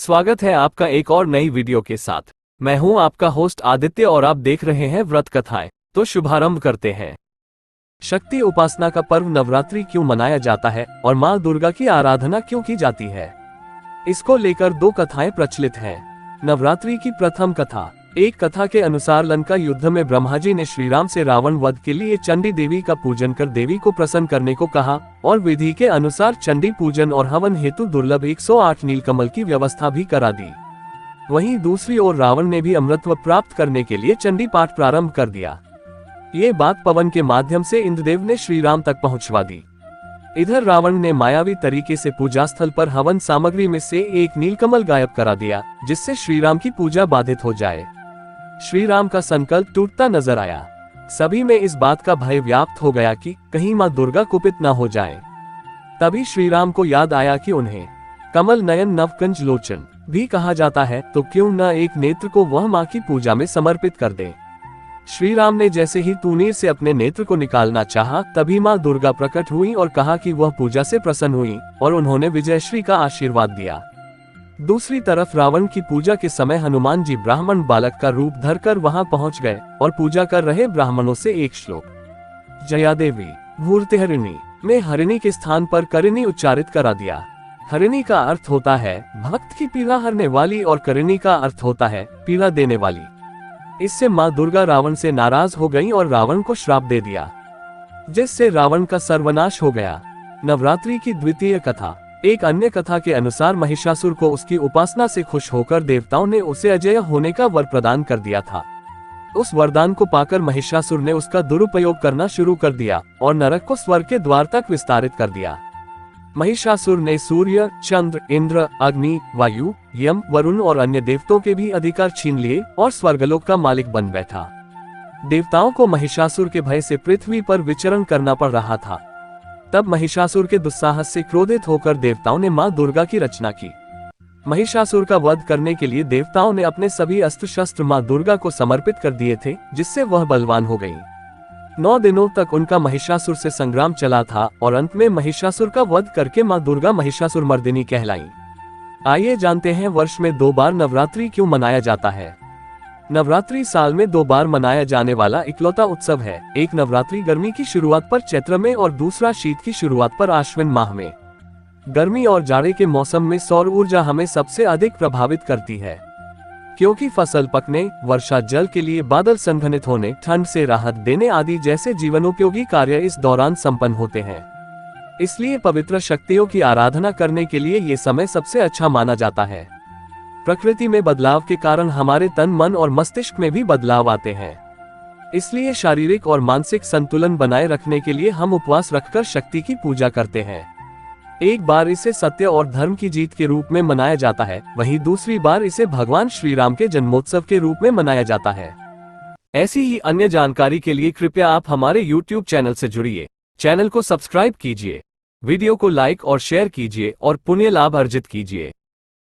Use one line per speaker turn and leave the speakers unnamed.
स्वागत है आपका एक और नई वीडियो के साथ। मैं हूं आपका होस्ट आदित्य और आप देख रहे हैं व्रत कथाएं। तो शुभारंभ करते हैं। शक्ति उपासना का पर्व नवरात्रि क्यों मनाया जाता है और मां दुर्गा की आराधना क्यों की जाती है, इसको लेकर दो कथाएं प्रचलित हैं। नवरात्रि की प्रथम कथा। एक कथा के अनुसार लंका युद्ध में ब्रह्मा जी ने श्री राम से रावण वध के लिए चंडी देवी का पूजन कर देवी को प्रसन्न करने को कहा और विधि के अनुसार चंडी पूजन और हवन हेतु दुर्लभ 108 नीलकमल की व्यवस्था भी करा दी। वहीं दूसरी ओर रावण ने भी अमृतत्व प्राप्त करने के लिए चंडी पाठ प्रारंभ कर दिया। ये बात पवन के माध्यम से इंद्रदेव ने श्री राम तक पहुंचवा दी। इधर रावण ने मायावी तरीके से पूजा स्थल पर हवन सामग्री में से एक नीलकमल गायब करा दिया, जिससे श्री राम की पूजा बाधित हो जाए। श्री राम का संकल्प टूटता नजर आया। सभी में इस बात का भय व्याप्त हो गया कि कहीं मां दुर्गा कुपित न हो जाए। तभी श्री राम को याद आया कि उन्हें कमल नयन नवकंज लोचन भी कहा जाता है, तो क्यों न एक नेत्र को वह मां की पूजा में समर्पित कर दे। श्री राम ने जैसे ही तूनीर से अपने नेत्र को निकालना चाहा, तभी मां दुर्गा प्रकट हुई और कहा कि वह पूजा से प्रसन्न हुई और उन्होंने विजयश्री का आशीर्वाद दिया। दूसरी तरफ रावण की पूजा के समय हनुमान जी ब्राह्मण बालक का रूप धरकर वहां पहुंच गए और पूजा कर रहे ब्राह्मणों से एक श्लोक जया देवी भूर्तिहरिणी में हरिणी के स्थान पर करिणी उच्चारित करा दिया। हरिणी का अर्थ होता है भक्त की पीड़ा हरने वाली और करिणी का अर्थ होता है पीड़ा देने वाली। इससे मां दुर्गा रावण से नाराज हो गई और रावण को श्राप दे दिया, जिससे रावण का सर्वनाश हो गया। नवरात्रि की द्वितीय कथा। एक अन्य कथा के अनुसार महिषासुर को उसकी उपासना से खुश होकर देवताओं ने उसे अजेय होने का वर प्रदान कर दिया था। उस वरदान को पाकर महिषासुर ने उसका दुरुपयोग करना शुरू कर दिया और नरक को स्वर्ग के द्वार तक विस्तारित कर दिया। महिषासुर ने सूर्य, चंद्र, इंद्र, अग्नि, वायु, यम, वरुण और अन्य देवताओं के भी अधिकार छीन लिए और स्वर्गलोक का मालिक बन बैठा। देवताओं को महिषासुर के भय से पृथ्वी पर विचरण करना पड़ रहा था। तब महिषासुर के दुस्साहस से क्रोधित होकर देवताओं ने मां दुर्गा की रचना की। महिषासुर का वध करने के लिए देवताओं ने अपने सभी अस्त्र शस्त्र मां दुर्गा को समर्पित कर दिए थे, जिससे वह बलवान हो गई। 9 दिनों तक उनका महिषासुर से संग्राम चला था और अंत में महिषासुर का वध करके मां दुर्गा महिषासुर मर्दिनी कहलाई। आइए जानते हैं वर्ष में 2 बार नवरात्रि क्यों मनाया जाता है। नवरात्रि साल में 2 बार मनाया जाने वाला इकलौता उत्सव है। एक नवरात्रि गर्मी की शुरुआत पर चैत्र में और दूसरा शीत की शुरुआत पर आश्विन माह में। गर्मी और जाड़े के मौसम में सौर ऊर्जा हमें सबसे अधिक प्रभावित करती है, क्योंकि फसल पकने, वर्षा जल के लिए बादल संघनित होने, ठंड से राहत देने आदि जैसे जीवनोपयोगी कार्य इस दौरान संपन्न होते हैं। इसलिए पवित्र शक्तियों की आराधना करने के लिए ये समय सबसे अच्छा माना जाता है। प्रकृति में बदलाव के कारण हमारे तन, मन और मस्तिष्क में भी बदलाव आते हैं। इसलिए शारीरिक और मानसिक संतुलन बनाए रखने के लिए हम उपवास रखकर शक्ति की पूजा करते हैं। एक बार इसे सत्य और धर्म की जीत के रूप में मनाया जाता है, वहीं दूसरी बार इसे भगवान श्री राम के जन्मोत्सव के रूप में मनाया जाता है। ऐसी ही अन्य जानकारी के लिए कृपया आप हमारे YouTube चैनल से जुड़िए। चैनल को सब्सक्राइब कीजिए, वीडियो को लाइक और शेयर कीजिए और पुण्य लाभ अर्जित कीजिए।